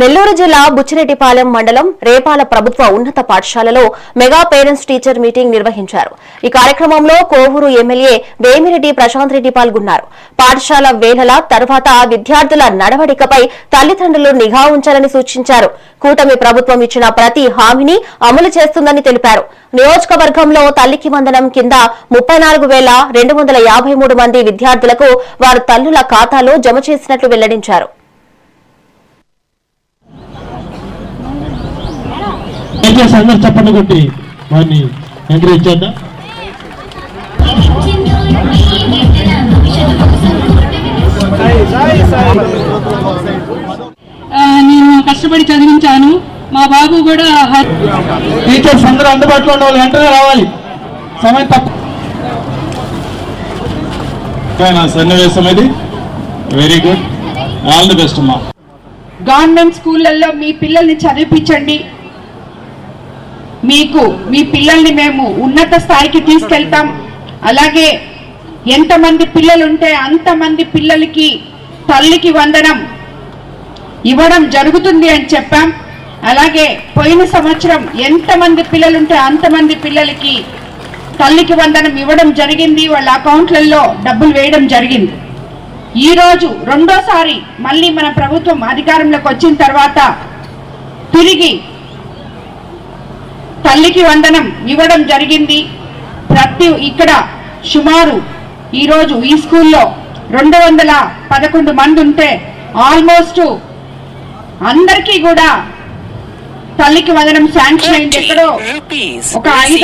నెల్లూరు జిల్లా బుచ్చిరెడ్డిపాలెం మండలం రేపాల ప్రభుత్వ ఉన్నత పాఠశాలలో మెగా పేరెంట్స్ టీచర్ మీటింగ్ నిర్వహించారు. ఈ కార్యక్రమంలో కోవూరు ఎమ్మెల్యే వేమిరెడ్డి ప్రశాంత్ రెడ్డి పాల్గొన్నారు. పాఠశాల వేళల తర్వాత విద్యార్థుల నడవడికపై తల్లిదండ్రులు నిఘా ఉంచాలని సూచించారు. కూటమి ప్రభుత్వం ఇచ్చిన ప్రతి హామీని అమలు చేస్తుందని తెలిపారు. నియోజకవర్గంలో తల్లికి వందనం కింద 34,253 మంది విద్యార్థులకు వారి తల్లుల ఖాతాలో జమ చేసినట్లు వెల్లడించారు. అందరూ చప్పట్లు కొట్టి వారిని ఎంకరేజ్ చేద్దాం. నేను కష్టపడి చదివించాను. మా బాబు కూడా టీచర్స్ అందరూ అందుబాటులో ఉన్న వాళ్ళు వెంటనే రావాలి. సమయం తప్ప సన్నివేశం ఇది. Very good, all the best అమ్మా. గవర్నమెంట్ స్కూళ్ళల్లో మీ పిల్లల్ని చదివించండి. మీ పిల్లల్ని మేము ఉన్నత స్థాయికి తీసుకెళ్తాం. అలాగే ఎంతమంది పిల్లలు ఉంటే అంతమంది పిల్లలకి తల్లికి వందనం ఇవ్వడం జరుగుతుంది అని చెప్పాం. అలాగే పోయిన సంవత్సరం ఎంతమంది పిల్లలుంటే అంతమంది పిల్లలకి తల్లికి వందనం ఇవ్వడం జరిగింది. వాళ్ళ అకౌంట్లలో డబ్బులు వేయడం జరిగింది. ఈరోజు రెండోసారి మళ్ళీ మన ప్రభుత్వం అధికారంలోకి వచ్చిన తర్వాత తిరిగి తల్లికి వందనం ఇవ్వడం జరిగింది. ఇక్కడ సుమారు ఈరోజు ఈ స్కూల్లో 211 మంది ఉంటే ఆల్మోస్ట్ అందరికీ కూడా తల్లికి వందనం శాంక్షన్ అయింది. ఎక్కడో ఒక 6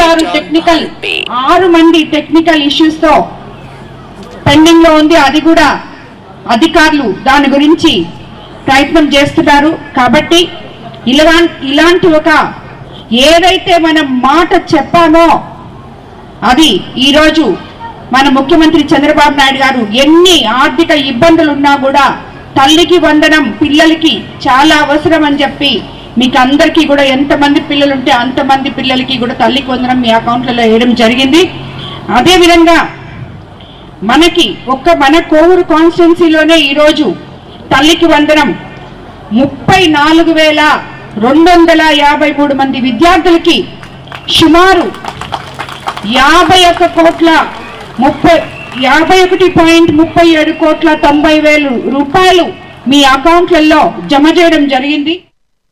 మంది టెక్నికల్ ఇష్యూస్ తో పెండింగ్ లో ఉంది. అది కూడా అధికారులు దాని గురించి ప్రయత్నం చేస్తున్నారు. కాబట్టి ఇలాంటి ఒక ఏదైతే మనం మాట చెప్పామో అది ఈరోజు మన ముఖ్యమంత్రి చంద్రబాబు నాయుడు గారు ఎన్ని ఆర్థిక ఇబ్బందులు ఉన్నా కూడా తల్లికి వందనం పిల్లలకి చాలా అవసరం అని చెప్పి మీకు అందరికీ కూడా ఎంతమంది పిల్లలు ఉంటే అంతమంది పిల్లలకి కూడా తల్లికి వందనం మీ అకౌంట్లలో వేయడం జరిగింది. అదేవిధంగా మన కోవూరు కాన్స్టిట్యున్సీలోనే ఈరోజు తల్లికి వందనం 34,253 మంది విద్యార్థులకి సుమారు 51,37,90,000 రూపాయలు మీ అకౌంట్లలో జమ చేయడం జరిగింది.